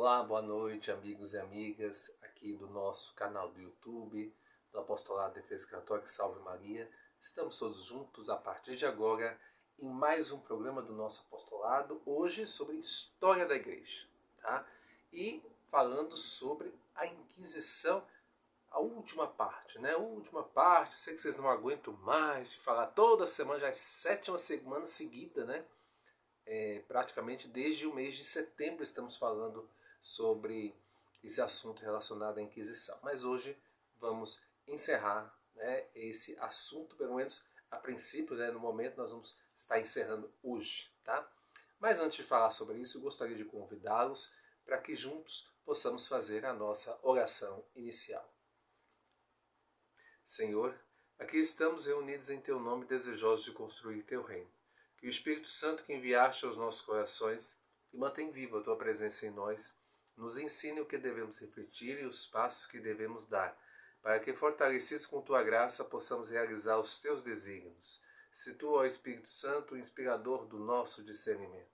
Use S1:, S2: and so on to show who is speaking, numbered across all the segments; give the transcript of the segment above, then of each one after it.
S1: Olá, boa noite, amigos e amigas aqui do nosso canal do YouTube, do Apostolado de Defesa Católica Salve Maria. Estamos todos juntos a partir de agora em mais um programa do nosso apostolado, hoje sobre história da igreja, tá? E falando sobre a Inquisição, a última parte, né? A última parte, sei que vocês não aguentam mais de falar toda semana, já é a 7ª semana seguida, né? Praticamente desde o mês de setembro estamos falando sobre esse assunto relacionado à Inquisição. Mas hoje vamos encerrar, né, esse assunto, pelo menos a princípio, né, no momento nós vamos estar encerrando hoje. Tá? Mas antes de falar sobre isso, eu gostaria de convidá-los para que juntos possamos fazer a nossa oração inicial. Senhor, aqui estamos reunidos em Teu nome, desejosos de construir Teu reino. Que o Espírito Santo que enviaste aos nossos corações e mantém viva a Tua presença em nós, nos ensine o que devemos refletir e os passos que devemos dar, para que, fortalecidos com Tua graça, possamos realizar os Teus desígnios. Se Tu, ó Espírito Santo, o inspirador do nosso discernimento,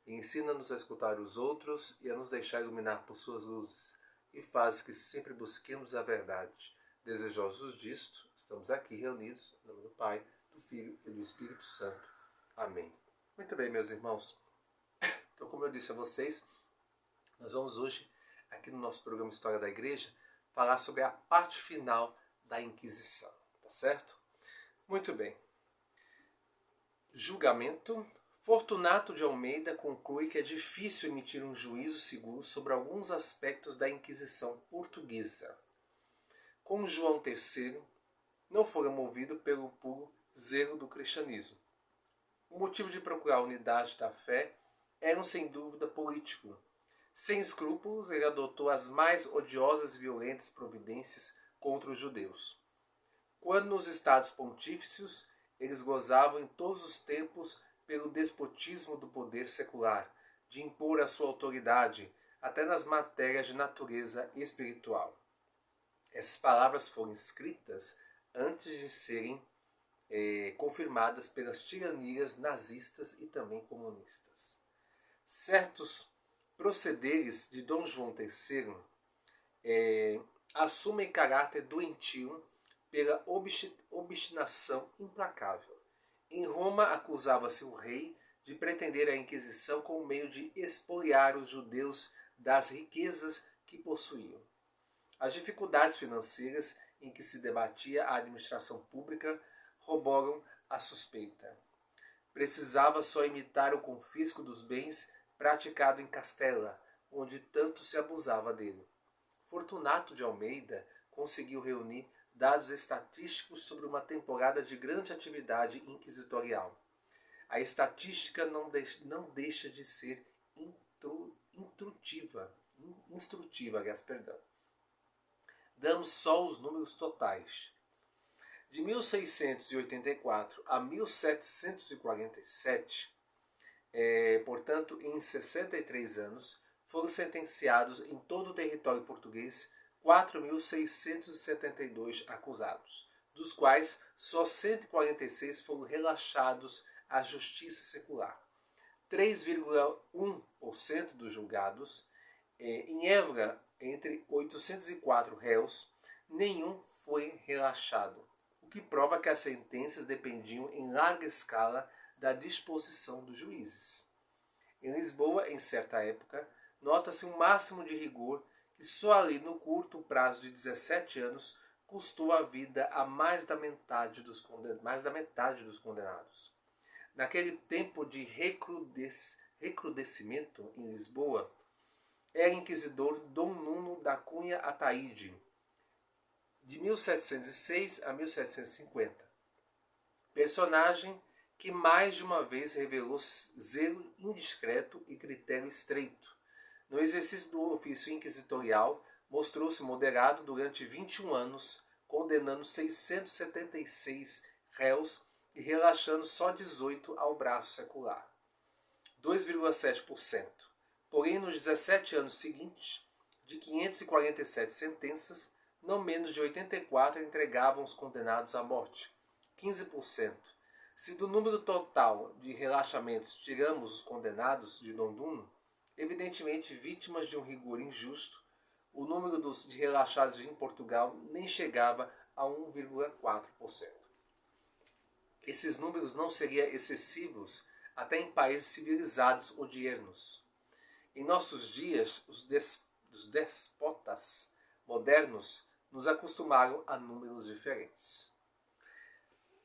S1: e ensina-nos a escutar os outros e a nos deixar iluminar por Suas luzes, e faz que sempre busquemos a verdade. Desejosos disto, estamos aqui reunidos em nome do Pai, do Filho e do Espírito Santo. Amém. Muito bem, meus irmãos. Então, como eu disse a vocês, nós vamos hoje, aqui no nosso programa História da Igreja, falar sobre a parte final da Inquisição. Tá certo? Muito bem. Julgamento. Fortunato de Almeida conclui que é difícil emitir um juízo seguro sobre alguns aspectos da Inquisição portuguesa. Como João III não fora movido pelo puro zelo do cristianismo. O motivo de procurar a unidade da fé era, sem dúvida, político. Sem escrúpulos, ele adotou as mais odiosas e violentas providências contra os judeus. Quando nos estados pontífices, eles gozavam em todos os tempos pelo despotismo do poder secular, de impor a sua autoridade até nas matérias de natureza espiritual. Essas palavras foram escritas antes de serem confirmadas pelas tiranias nazistas e também comunistas. Certos procederes de Dom João III assumem caráter doentio pela obstinação implacável. Em Roma acusava-se o rei de pretender a Inquisição como meio de expoliar os judeus das riquezas que possuíam. As dificuldades financeiras em que se debatia a administração pública corroboram a suspeita. Precisava só imitar o confisco dos bens praticado em Castela, onde tanto se abusava dele. Fortunato de Almeida conseguiu reunir dados estatísticos sobre uma temporada de grande atividade inquisitorial. A estatística não deixa de ser instrutiva. Damos só os números totais. De 1684 a 1747, portanto, em 63 anos, foram sentenciados em todo o território português 4.672 acusados, dos quais só 146 foram relaxados à justiça secular. 3,1% dos julgados. Em Évora, entre 804 réus, nenhum foi relaxado, o que prova que as sentenças dependiam em larga escala da disposição dos juízes. Em Lisboa, em certa época, nota-se um máximo de rigor que só ali no curto prazo de 17 anos custou a vida a mais da metade dos condenados. Naquele tempo de recrudescimento em Lisboa, era inquisidor Dom Nuno da Cunha Ataíde, de 1706 a 1750. Personagem que mais de uma vez revelou zelo indiscreto e critério estreito. No exercício do ofício inquisitorial, mostrou-se moderado durante 21 anos, condenando 676 réus e relaxando só 18 ao braço secular. 2,7%. Porém, nos 17 anos seguintes, de 547 sentenças, não menos de 84 entregavam os condenados à morte, 15%. Se do número total de relaxamentos tiramos os condenados de Dom Nuno, evidentemente vítimas de um rigor injusto. O número de relaxados em Portugal nem chegava a 1,4%. Esses números não seriam excessivos até em países civilizados odiernos. Em nossos dias, os despotas modernos nos acostumaram a números diferentes.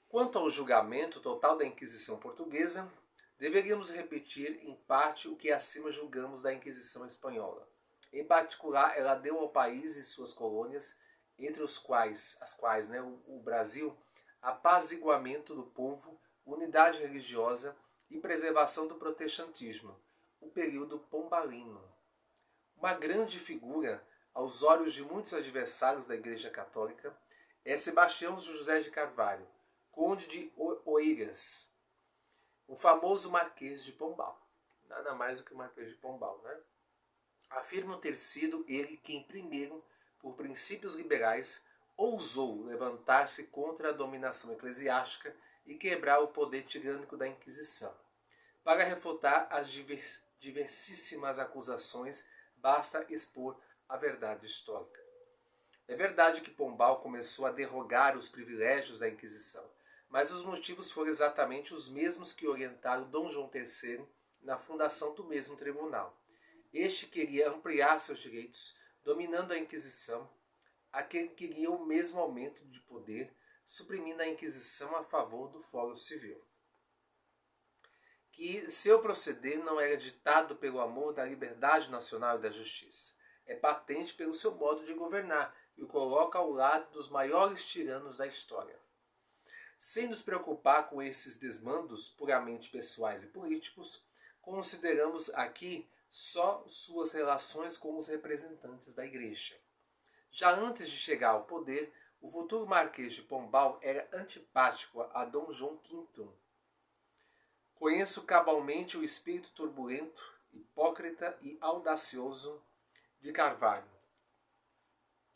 S1: Quanto ao julgamento total da Inquisição Portuguesa, deveríamos repetir em parte o que acima julgamos da Inquisição Espanhola. Em particular, ela deu ao país e suas colônias, entre as quais o Brasil, apaziguamento do povo, unidade religiosa e preservação do protestantismo, o período pombalino. Uma grande figura, aos olhos de muitos adversários da Igreja Católica, é Sebastião José de Carvalho, conde de Oeiras, o famoso Marquês de Pombal. Nada mais do que o Marquês de Pombal, né? Afirmam ter sido ele quem primeiro, por princípios liberais, ousou levantar-se contra a dominação eclesiástica e quebrar o poder tirânico da Inquisição. Para refutar as diversíssimas acusações, basta expor a verdade histórica. É verdade que Pombal começou a derrogar os privilégios da Inquisição, mas os motivos foram exatamente os mesmos que orientaram Dom João III na fundação do mesmo tribunal. Este queria ampliar seus direitos, dominando a Inquisição. Aquele queria o mesmo aumento de poder, suprimindo a Inquisição a favor do Fórum Civil. Que seu proceder não era ditado pelo amor da liberdade nacional e da justiça. É patente pelo seu modo de governar e o coloca ao lado dos maiores tiranos da história. Sem nos preocupar com esses desmandos puramente pessoais e políticos, consideramos aqui só suas relações com os representantes da Igreja. Já antes de chegar ao poder, o futuro Marquês de Pombal era antipático a Dom João V. Conheço cabalmente o espírito turbulento, hipócrita e audacioso de Carvalho.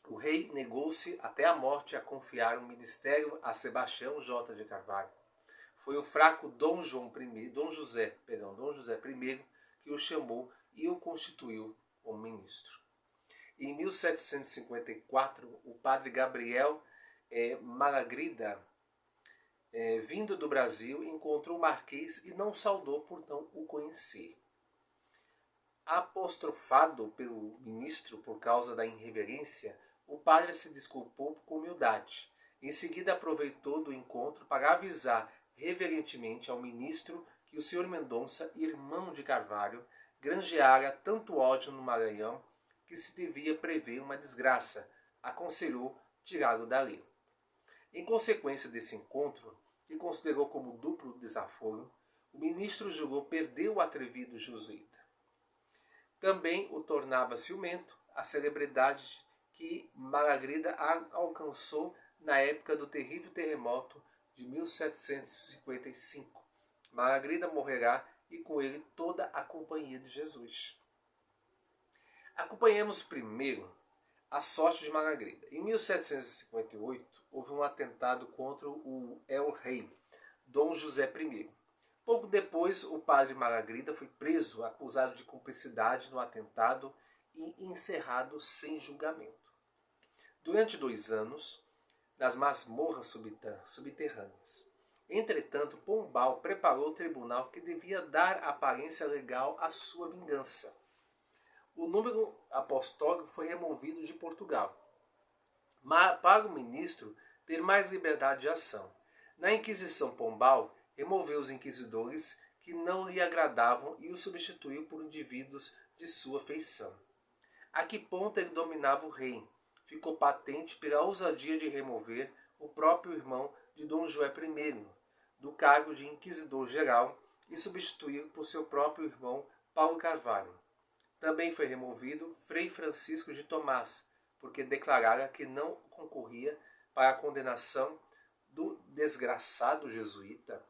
S1: O rei negou-se até a morte a confiar o ministério a Sebastião J. de Carvalho. Foi o fraco Dom José I que o chamou e o constituiu como ministro. Em 1754, o padre Gabriel Malagrida, vindo do Brasil, encontrou o Marquês e não saudou por não o conhecer. Apostrofado pelo ministro por causa da irreverência, o padre se desculpou com humildade. Em seguida aproveitou do encontro para avisar reverentemente ao ministro que o Sr. Mendonça, irmão de Carvalho, granjeara tanto ódio no Maranhão que se devia prever uma desgraça. Aconselhou tirá-lo dali. Em consequência desse encontro, que considerou como duplo desaforo, o ministro julgou perder o atrevido jesuíta. Também o tornava ciumento a celebridade que Malagrida alcançou na época do terrível terremoto de 1755. Malagrida morrerá e com ele toda a companhia de Jesus. Acompanhemos primeiro a sorte de Malagrida. Em 1758, houve um atentado contra o el-rei, Dom José I. Pouco depois, o padre Malagrida foi preso, acusado de cumplicidade no atentado e encerrado sem julgamento. Durante 2 anos, nas masmorras subterrâneas. Entretanto, Pombal preparou o tribunal que devia dar aparência legal à sua vingança. O número apostólico foi removido de Portugal, mas para o ministro ter mais liberdade de ação. Na Inquisição Pombal, removeu os inquisidores que não lhe agradavam e os substituiu por indivíduos de sua feição. A que ponto ele dominava o rei, ficou patente pela ousadia de remover o próprio irmão de Dom João I do cargo de inquisidor-geral e substituí-lo por seu próprio irmão Paulo Carvalho. Também foi removido Frei Francisco de Tomás, porque declarara que não concorria para a condenação do desgraçado jesuíta,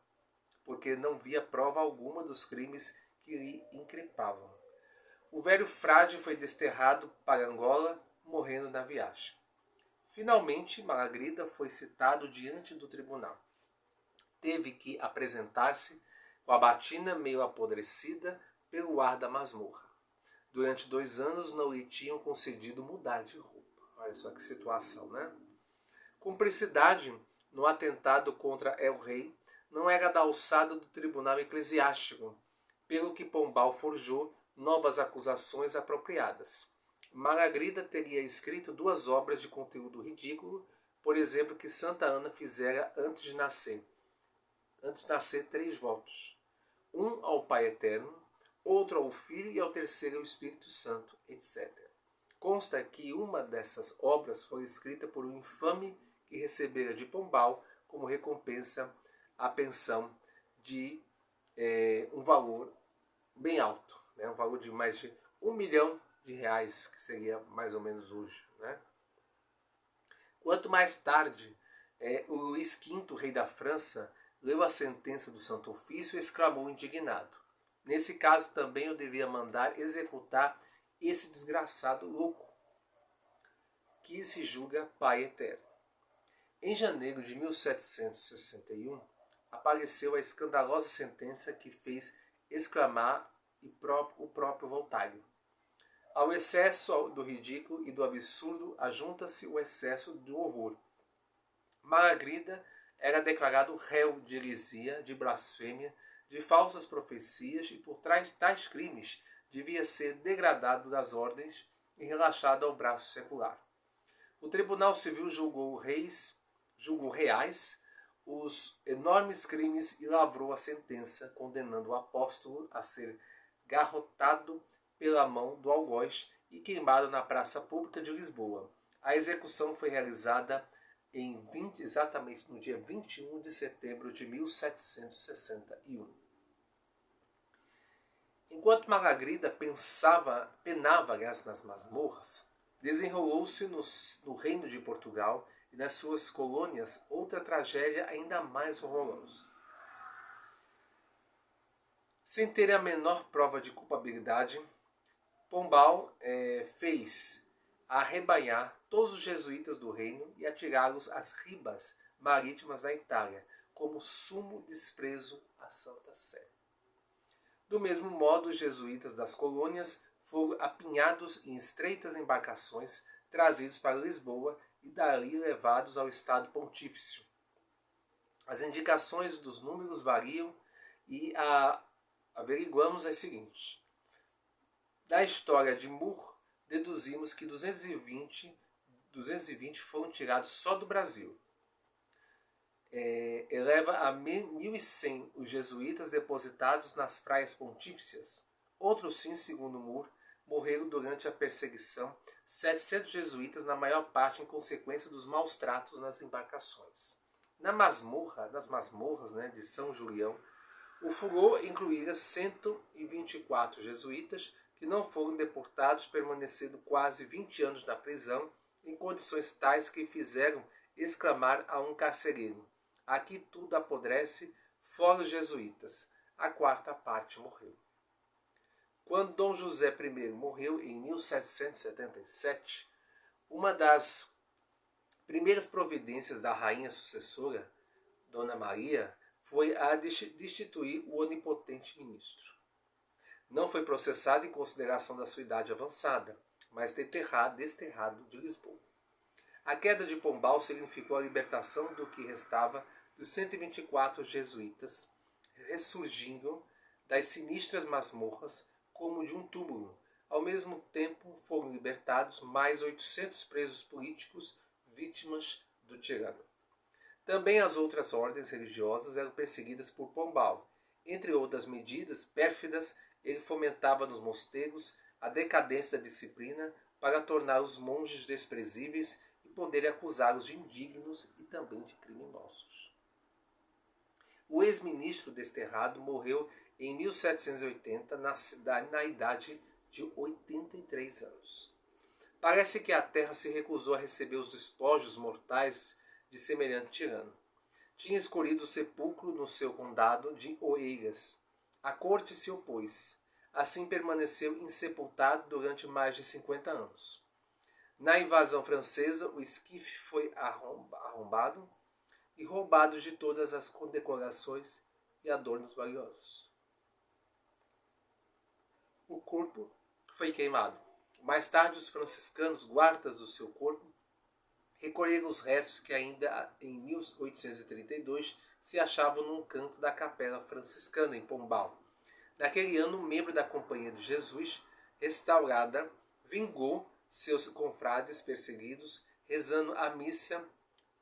S1: porque não via prova alguma dos crimes que lhe increpavam. O velho frade foi desterrado para Angola, morrendo na viagem. Finalmente, Malagrida foi citado diante do tribunal. Teve que apresentar-se com a batina meio apodrecida pelo ar da masmorra. Durante 2 anos não lhe tinham concedido mudar de roupa. Olha só que situação, né? Cumplicidade no atentado contra El Rei não era da alçada do tribunal eclesiástico, pelo que Pombal forjou novas acusações apropriadas. Malagrida teria escrito 2 obras de conteúdo ridículo, por exemplo, que Santa Ana fizera antes de nascer. Antes de nascer, 3 votos. Um ao Pai Eterno, outro ao Filho e ao terceiro ao Espírito Santo, etc. Consta que uma dessas obras foi escrita por um infame que recebera de Pombal como recompensa a pensão de um valor bem alto, né? Um valor de mais de R$ 1.000.000, que seria mais ou menos hoje. Né? Quanto mais tarde, o Luís V, rei da França, leu a sentença do Santo Ofício e exclamou indignado: nesse caso também eu devia mandar executar esse desgraçado louco, que se julga Pai Eterno. Em janeiro de 1761, apareceu a escandalosa sentença que fez exclamar o próprio Voltaire. Ao excesso do ridículo e do absurdo ajunta-se o excesso do horror. Malagrida era declarado réu de heresia, de blasfêmia, de falsas profecias e por trás de tais crimes devia ser degradado das ordens e relaxado ao braço secular. O Tribunal Civil julgou reais os enormes crimes e lavrou a sentença, condenando o apóstolo a ser garrotado pela mão do algoz e queimado na praça pública de Lisboa. A execução foi realizada exatamente no dia 21 de setembro de 1761. Enquanto Malagrida penava nas masmorras, desenrolou-se no reino de Portugal e nas suas colônias outra tragédia ainda mais horrorosa. Sem ter a menor prova de culpabilidade, Pombal fez arrebanhar todos os jesuítas do reino e atirá-los às ribas marítimas da Itália, como sumo desprezo à Santa Sé. Do mesmo modo, os jesuítas das colônias foram apinhados em estreitas embarcações, trazidos para Lisboa e dali levados ao Estado Pontífice. As indicações dos números variam e averiguamos as seguintes. Da história de Moore, deduzimos que 220 foram tirados só do Brasil. Eleva a 1.100 os jesuítas depositados nas praias pontífices. Outros sim, segundo Moore, morreram durante a perseguição, 700 jesuítas, na maior parte em consequência dos maus tratos nas embarcações. Nas masmorras, né, de São Julião, o furor incluíra 124 jesuítas que não foram deportados, permanecendo quase 20 anos na prisão, em condições tais que fizeram exclamar a um carcereiro: aqui tudo apodrece, fora os jesuítas. A 4ª parte morreu. Quando Dom José I morreu em 1777, uma das primeiras providências da rainha sucessora, Dona Maria, foi a destituir o onipotente ministro. Não foi processado em consideração da sua idade avançada, mas desterrado de Lisboa. A queda de Pombal significou a libertação do que restava dos 124 jesuítas, ressurgindo das sinistras masmorras como de um túmulo. Ao mesmo tempo, foram libertados mais 800 presos políticos, vítimas do tirano. Também as outras ordens religiosas eram perseguidas por Pombal. Entre outras medidas pérfidas, ele fomentava nos mosteiros a decadência da disciplina para tornar os monges desprezíveis e poder acusá-los de indignos e também de criminosos. O ex-ministro desterrado morreu em 1780 na idade de 83 anos. Parece que a terra se recusou a receber os despojos mortais de semelhante tirano. Tinha escolhido o sepulcro no seu condado de Oeiras. A corte se opôs. Assim permaneceu insepultado durante mais de 50 anos. Na invasão francesa, o esquife foi arrombado e roubado de todas as condecorações e adornos valiosos. O corpo foi queimado. Mais tarde, os franciscanos, guardas do seu corpo, recolheram os restos que ainda em 1832 se achavam num canto da capela franciscana em Pombal. Naquele ano, um membro da Companhia de Jesus, restaurada, vingou seus confrades perseguidos, rezando a missa,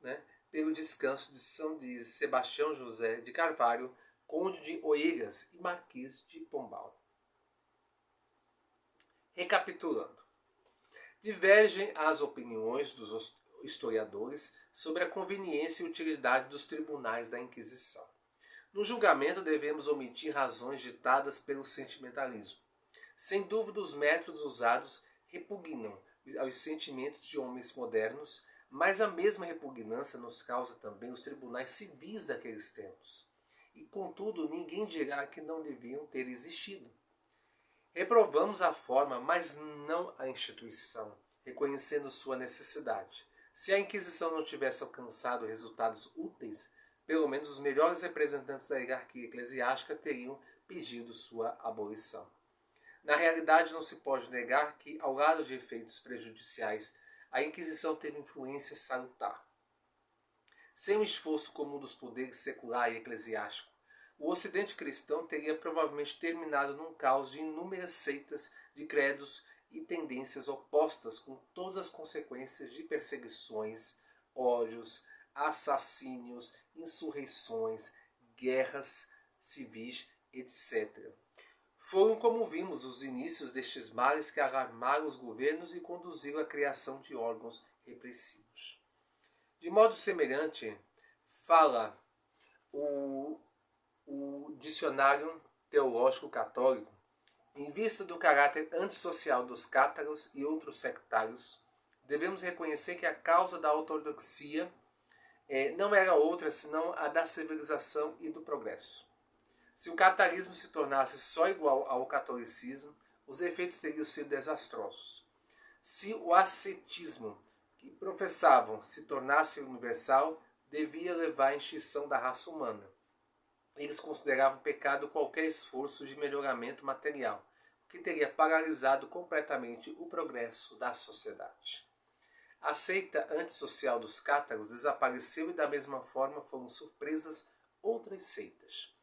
S1: né, pelo descanso de São de Sebastião José de Carvalho, conde de Oeiras e marquês de Pombal. Recapitulando, divergem as opiniões dos historiadores sobre a conveniência e utilidade dos tribunais da Inquisição. No julgamento devemos omitir razões ditadas pelo sentimentalismo. Sem dúvida, os métodos usados repugnam aos sentimentos de homens modernos, mas a mesma repugnância nos causa também os tribunais civis daqueles tempos. E, contudo, ninguém dirá que não deviam ter existido. Reprovamos a forma, mas não a instituição, reconhecendo sua necessidade. Se a Inquisição não tivesse alcançado resultados úteis, pelo menos os melhores representantes da hierarquia eclesiástica teriam pedido sua abolição. Na realidade, não se pode negar que, ao lado de efeitos prejudiciais, a Inquisição teve influência salutar. Sem o esforço comum dos poderes secular e eclesiástico, o Ocidente cristão teria provavelmente terminado num caos de inúmeras seitas de credos e tendências opostas, com todas as consequências de perseguições, ódios, assassínios, insurreições, guerras civis, etc. Foram, como vimos, os inícios destes males que alarmaram os governos e conduziram à criação de órgãos repressivos. De modo semelhante, fala o Dicionário Teológico Católico, em vista do caráter antissocial dos cátaros e outros sectários, devemos reconhecer que a causa da ortodoxia não era outra senão a da civilização e do progresso. Se o catarismo se tornasse só igual ao catolicismo, os efeitos teriam sido desastrosos. Se o ascetismo que professavam se tornasse universal, devia levar à extinção da raça humana. Eles consideravam pecado qualquer esforço de melhoramento material, o que teria paralisado completamente o progresso da sociedade. A seita antissocial dos cátaros desapareceu e da mesma forma foram surpresas outras seitas.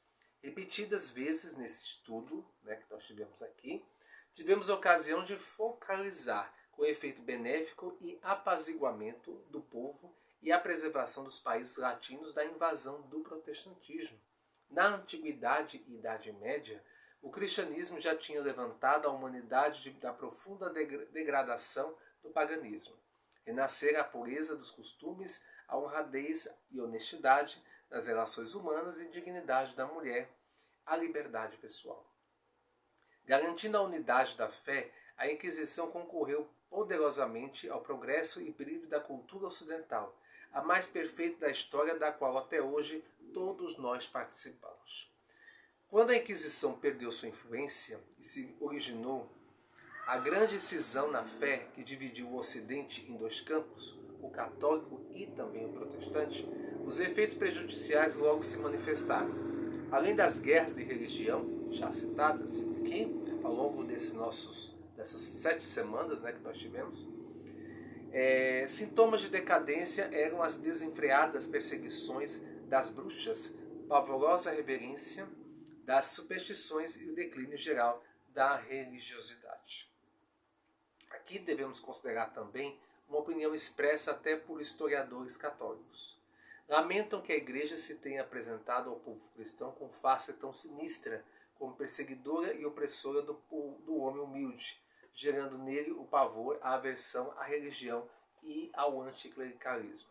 S1: Repetidas vezes nesse estudo, que nós tivemos aqui, tivemos a ocasião de focalizar com efeito benéfico e apaziguamento do povo e a preservação dos países latinos da invasão do protestantismo. Na Antiguidade e Idade Média, o cristianismo já tinha levantado a humanidade da profunda degradação do paganismo. Renascera a pureza dos costumes, a honradez e honestidade nas relações humanas e dignidade da mulher, a liberdade pessoal. Garantindo a unidade da fé, a Inquisição concorreu poderosamente ao progresso e brilho da cultura ocidental, a mais perfeita da história da qual até hoje todos nós participamos. Quando a Inquisição perdeu sua influência e se originou a grande cisão na fé que dividiu o Ocidente em dois campos, o católico e também o protestante, os efeitos prejudiciais logo se manifestaram. Além das guerras de religião, já citadas aqui, ao longo dessas 7 semanas que nós tivemos, sintomas de decadência eram as desenfreadas perseguições das bruxas, pavorosa reverência das superstições e o declínio geral da religiosidade. Aqui devemos considerar também uma opinião expressa até por historiadores católicos. Lamentam que a Igreja se tenha apresentado ao povo cristão com face tão sinistra, como perseguidora e opressora do homem humilde, gerando nele o pavor, a aversão à religião e ao anticlericalismo.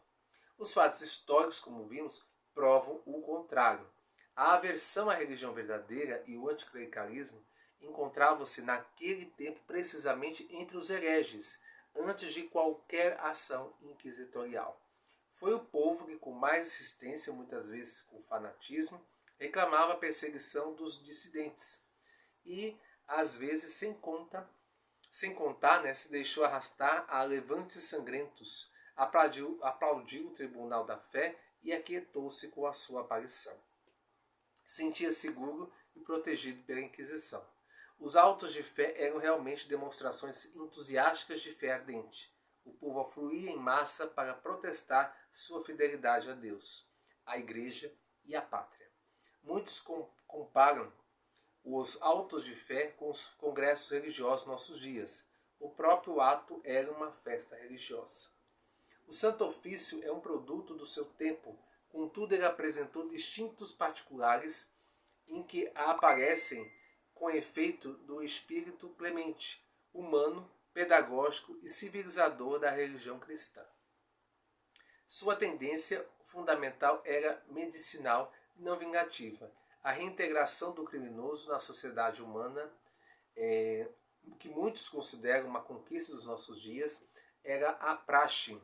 S1: Os fatos históricos, como vimos, provam o contrário. A aversão à religião verdadeira e o anticlericalismo encontravam-se naquele tempo precisamente entre os hereges, antes de qualquer ação inquisitorial. Foi o povo que, com mais insistência, muitas vezes com fanatismo, reclamava a perseguição dos dissidentes e, às vezes, sem contar, se deixou arrastar a levantes sangrentos, aplaudiu o tribunal da fé e aquietou-se com a sua aparição. Sentia seguro e protegido pela Inquisição. Os autos de fé eram realmente demonstrações entusiásticas de fé ardente. O povo afluía em massa para protestar sua fidelidade a Deus, à Igreja e à pátria. Muitos comparam os autos de fé com os congressos religiosos nossos dias. O próprio ato era uma festa religiosa. O Santo Ofício é um produto do seu tempo, contudo ele apresentou distintos particulares em que aparecem com efeito do espírito clemente, humano, pedagógico e civilizador da religião cristã. Sua tendência fundamental era medicinal e não vingativa, a reintegração do criminoso na sociedade humana, que muitos consideram uma conquista dos nossos dias, era a praxe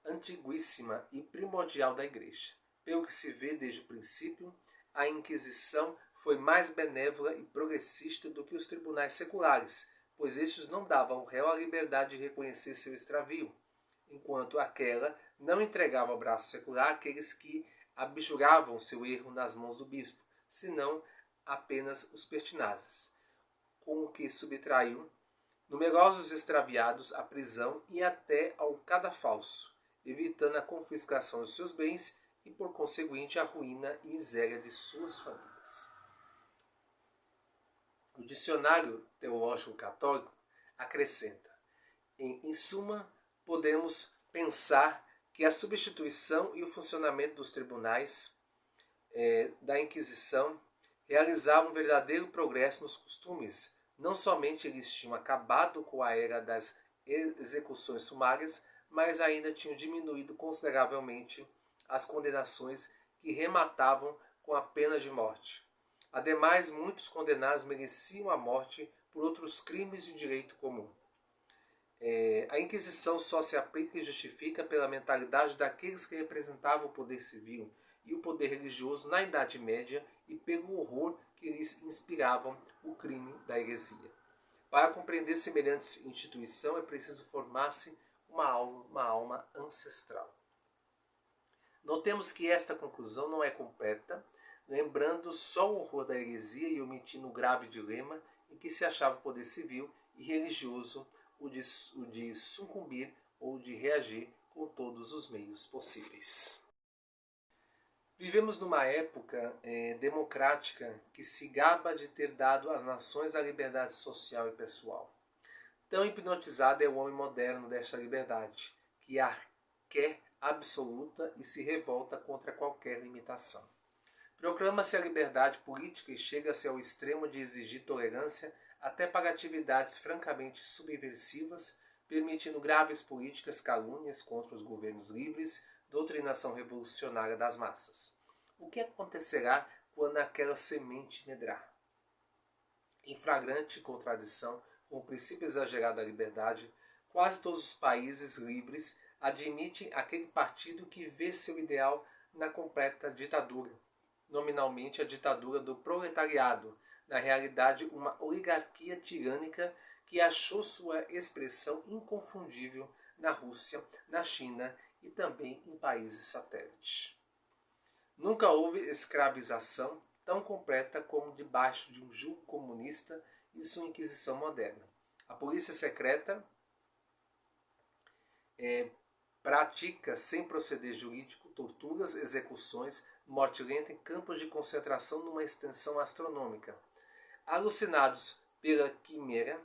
S1: antiguíssima e primordial da Igreja. Pelo que se vê desde o princípio, a Inquisição foi mais benévola e progressista do que os tribunais seculares, pois estes não davam ao réu a liberdade de reconhecer seu extravio, enquanto aquela não entregava ao braço secular aqueles que abjuravam seu erro nas mãos do bispo, senão apenas os pertinazes, com o que subtraiu numerosos extraviados à prisão e até ao cadafalso, evitando a confiscação de seus bens e, por conseguinte, a ruína e miséria de suas famílias. O Dicionário Teológico Católico acrescenta: em suma, podemos pensar que a substituição e o funcionamento dos tribunais da Inquisição realizavam um verdadeiro progresso nos costumes. Não somente eles tinham acabado com a era das execuções sumárias, mas ainda tinham diminuído consideravelmente as condenações que rematavam com a pena de morte. Ademais, muitos condenados mereciam a morte por outros crimes de direito comum. A Inquisição só se aplica e justifica pela mentalidade daqueles que representavam o poder civil e o poder religioso na Idade Média e pelo horror que lhes inspiravam o crime da heresia. Para compreender semelhante instituição é preciso formar-se uma alma ancestral. Notemos que esta conclusão não é completa, lembrando só o horror da heresia e omitindo o grave dilema em que se achava o poder civil e religioso, o de sucumbir ou de reagir com todos os meios possíveis. Vivemos numa época democrática que se gaba de ter dado às nações a liberdade social e pessoal. Tão hipnotizado é o homem moderno desta liberdade, que a quer absoluta e se revolta contra qualquer limitação. Proclama-se a liberdade política e chega-se ao extremo de exigir tolerância até para atividades francamente subversivas, permitindo graves políticas calúnias contra os governos livres, doutrinação revolucionária das massas. O que acontecerá quando aquela semente medrar? Em flagrante contradição com o princípio exagerado da liberdade, quase todos os países livres admitem aquele partido que vê seu ideal na completa ditadura, nominalmente a ditadura do proletariado, na realidade uma oligarquia tirânica que achou sua expressão inconfundível na Rússia, na China e também em países satélites. Nunca houve escravização tão completa como debaixo de um jugo comunista e sua Inquisição moderna. A polícia secreta pratica, sem proceder jurídico, torturas, execuções, morte lenta em campos de concentração numa extensão astronômica. Alucinados pela quimera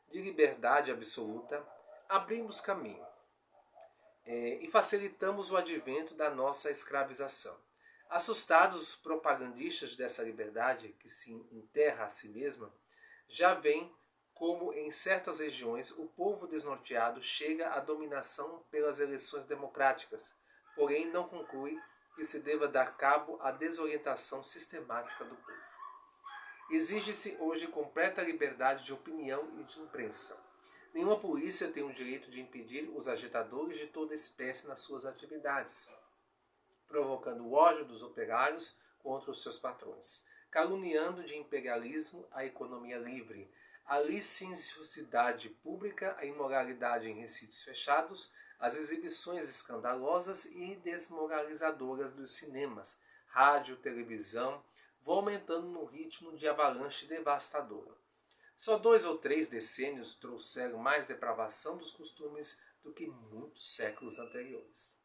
S1: de liberdade absoluta, abrimos caminho e facilitamos o advento da nossa escravização. Assustados, os propagandistas dessa liberdade, que se enterra a si mesma, já veem como em certas regiões o povo desnorteado chega à dominação pelas eleições democráticas, porém não conclui que se deva dar cabo à desorientação sistemática do povo. Exige-se hoje completa liberdade de opinião e de imprensa. Nenhuma polícia tem o direito de impedir os agitadores de toda espécie nas suas atividades, provocando o ódio dos operários contra os seus patrões, caluniando de imperialismo a economia livre, a licenciosidade pública, a imoralidade em recintos fechados, as exibições escandalosas e desmoralizadoras dos cinemas, rádio, televisão, vão aumentando no ritmo de avalanche devastadora. Só 2 ou 3 decênios trouxeram mais depravação dos costumes do que muitos séculos anteriores.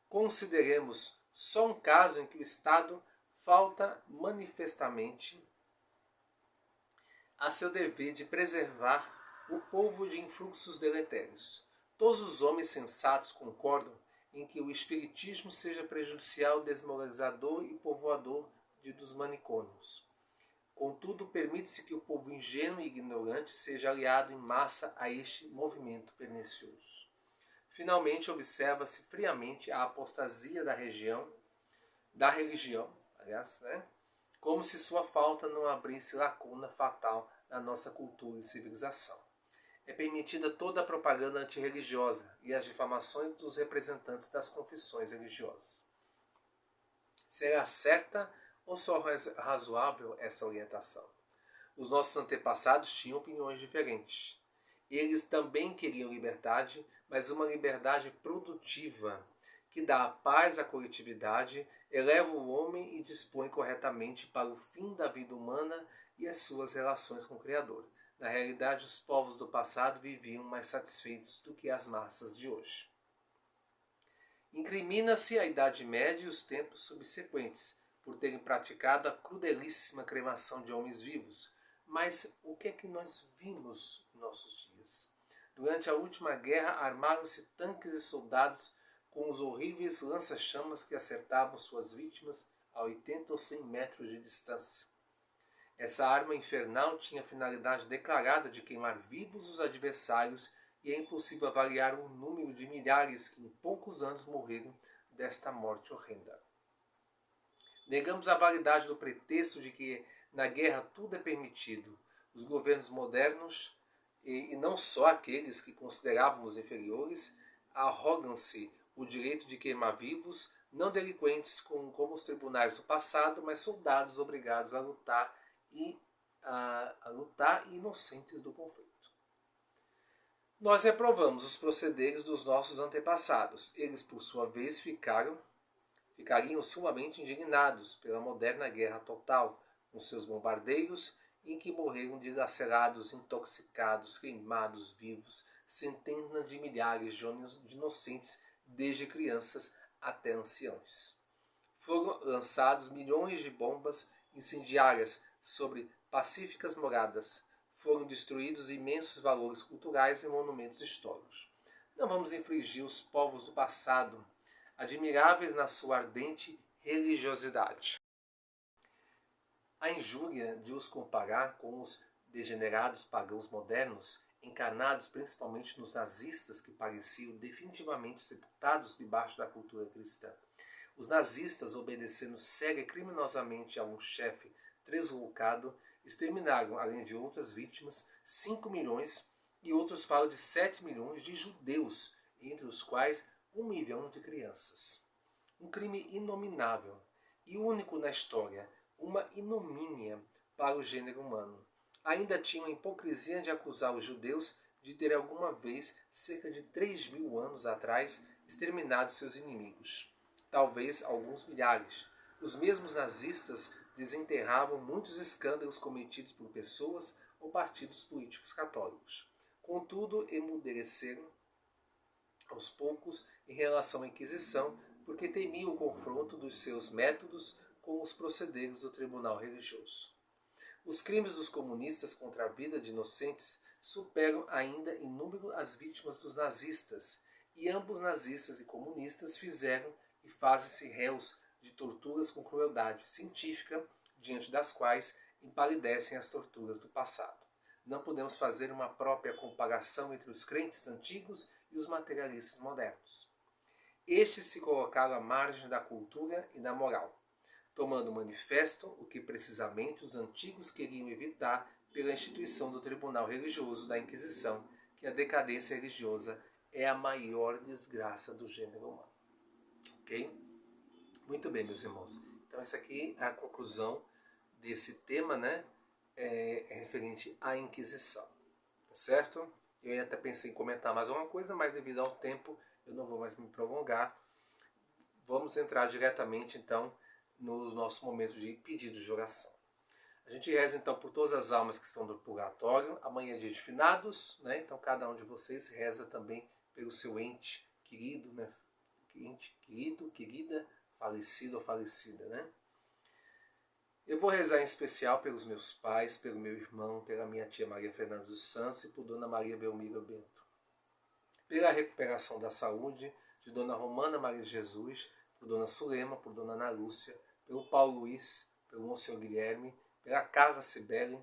S1: Consideremos só um caso em que o Estado falta manifestamente a seu dever de preservar o povo de influxos deletérios. Todos os homens sensatos concordam em que o espiritismo seja prejudicial, desmoralizador e povoador dos manicômios. Contudo, permite-se que o povo ingênuo e ignorante seja aliado em massa a este movimento pernicioso. Finalmente, observa-se friamente a apostasia da religião, como se sua falta não abrisse lacuna fatal na nossa cultura e civilização. É permitida toda a propaganda antirreligiosa e as difamações dos representantes das confissões religiosas. Será certa ou só razoável essa orientação? Os nossos antepassados tinham opiniões diferentes. Eles também queriam liberdade, mas uma liberdade produtiva, que dá a paz à coletividade, eleva o homem e dispõe corretamente para o fim da vida humana e as suas relações com o Criador. Na realidade, os povos do passado viviam mais satisfeitos do que as massas de hoje. Incrimina-se a Idade Média e os tempos subsequentes, por terem praticado a crudelíssima cremação de homens vivos. Mas o que é que nós vimos em nossos dias? Durante a última guerra, armaram-se tanques e soldados com os horríveis lança-chamas que acertavam suas vítimas a 80 ou 100 metros de distância. Essa arma infernal tinha a finalidade declarada de queimar vivos os adversários e é impossível avaliar o número de milhares que em poucos anos morreram desta morte horrenda. Negamos a validade do pretexto de que na guerra tudo é permitido. Os governos modernos, e não só aqueles que considerávamos inferiores, arrogam-se o direito de queimar vivos, não delinquentes como os tribunais do passado, mas soldados obrigados a lutar e inocentes do conflito. Nós reprovamos os procederes dos nossos antepassados. Eles, por sua vez, ficariam sumamente indignados pela moderna guerra total, com seus bombardeios, em que morreram dilacerados, intoxicados, queimados vivos, centenas de milhares de inocentes, desde crianças até anciãos. Foram lançados milhões de bombas incendiárias sobre pacíficas moradas. Foram destruídos imensos valores culturais e monumentos históricos. Não vamos infligir os povos do passado, admiráveis na sua ardente religiosidade, a injúria de os comparar com os degenerados pagãos modernos, encarnados principalmente nos nazistas que pareciam definitivamente sepultados debaixo da cultura cristã. Os nazistas, obedecendo cega e criminosamente a um chefe tresloucado, exterminaram, além de outras vítimas, 5 milhões e outros falam de 7 milhões de judeus, entre os quais 1 milhão de crianças. Um crime inominável e único na história, uma ignomínia para o gênero humano. Ainda tinham a hipocrisia de acusar os judeus de ter alguma vez, cerca de 3.000 anos atrás, exterminado seus inimigos. Talvez alguns milhares. Os mesmos nazistas desenterravam muitos escândalos cometidos por pessoas ou partidos políticos católicos. Contudo, emudeceram aos poucos em relação à Inquisição, porque temiam o confronto dos seus métodos com os procederes do tribunal religioso. Os crimes dos comunistas contra a vida de inocentes superam ainda em número as vítimas dos nazistas, e ambos nazistas e comunistas fizeram e fazem-se réus de torturas com crueldade científica, diante das quais empalidecem as torturas do passado. Não podemos fazer uma própria comparação entre os crentes antigos e os materialistas modernos. Estes se colocaram à margem da cultura e da moral, tomando manifesto o que precisamente os antigos queriam evitar pela instituição do tribunal religioso da Inquisição, que a decadência religiosa é a maior desgraça do gênero humano. Ok? Muito bem, meus irmãos. Então essa aqui é a conclusão desse tema, né? Referente à Inquisição. Tá certo? Eu até pensei em comentar mais uma coisa, mas devido ao tempo eu não vou mais me prolongar. Vamos entrar diretamente então no nosso momento de pedido de oração. A gente reza então por todas as almas que estão do purgatório. Amanhã é dia de finados, né? Então cada um de vocês reza também pelo seu ente querido, né? Ente querido, querida, falecido ou falecida, né? Eu vou rezar em especial pelos meus pais, pelo meu irmão, pela minha tia Maria Fernanda dos Santos e por Dona Maria Belmira Bento. Pela recuperação da saúde de Dona Romana Maria de Jesus, por Dona Sulema, por Dona Ana Lúcia, pelo Paulo Luiz, pelo Monsenhor Guilherme, pela Carla Cibele,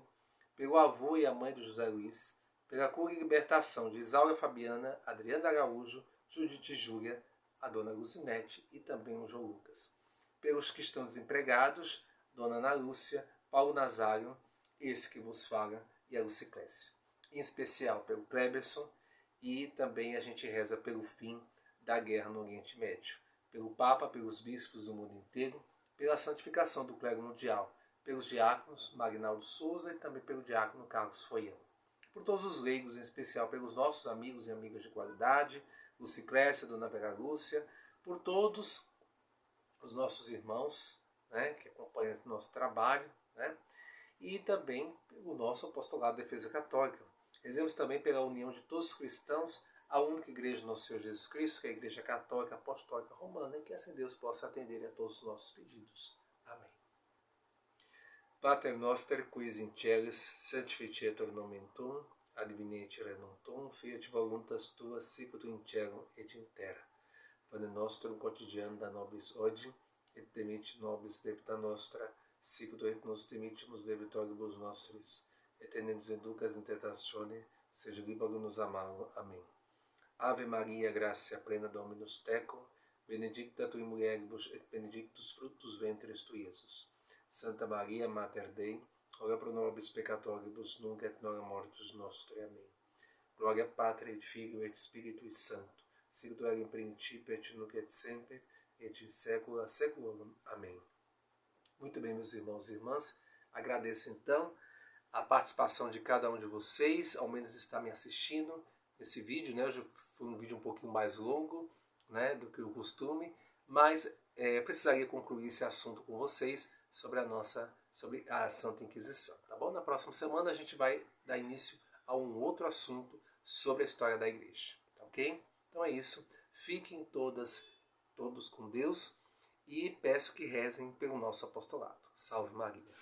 S1: pelo avô e a mãe do José Luiz, pela cura e libertação de Isaura Fabiana, Adriana Araújo, Judite Júlia, a Dona Luzinete e também o João Lucas. Pelos que estão desempregados, Dona Ana Lúcia, Paulo Nazário, esse que vos fala, e a Luciclésia. Em especial pelo Kleberson, e também a gente reza pelo fim da guerra no Oriente Médio, pelo Papa, pelos bispos do mundo inteiro, pela santificação do clero mundial, pelos diáconos Marinaldo Souza e também pelo diácono Carlos Foian. Por todos os leigos, em especial pelos nossos amigos e amigas de qualidade, Luciclésia, Dona Vera Lúcia, por todos os nossos irmãos, né, que acompanham o nosso trabalho, né, e também pelo nosso apostolado de defesa católica. Rezemos também pela união de todos os cristãos à única igreja do nosso Senhor Jesus Cristo, que é a Igreja Católica Apostólica Romana, e que assim Deus possa atender a todos os nossos pedidos. Amém. Pater noster, quis in celis, sanctificetur nomen tuum, adveniat regnum tuum, fiat voluntas tua, sicut in cielo et in terra. Pane nostrum quotidianum da nobis hodie, et dimitte nobis debita nostra, sicut et nos dimittimus debitoribus nostris, et ne nos inducas in tentatione, sed libera nos a malo. Amém. Ave Maria, gratia plena, Dominus tecum, benedicta tui mulieribus et benedictus fructus ventris tui, Iesus. Santa Maria, Mater Dei, ora pro nobis peccatoribus, nunc et nora mortis nostri. Amém. Glória Patri et Filio et Spiritui Sancto, sic era in principio et nunc et semper, et in saecula saeculorum. Amém. Muito bem, meus irmãos e irmãs, agradeço então a participação de cada um de vocês, ao menos está me assistindo esse vídeo, né? Hoje foi um vídeo um pouquinho mais longo, né, do que o costume, mas precisaria concluir esse assunto com vocês sobre a Santa Inquisição, tá bom? Na próxima semana a gente vai dar início a um outro assunto sobre a história da Igreja, tá ok? Então é isso, fiquem todos com Deus e peço que rezem pelo nosso apostolado. Salve Maria!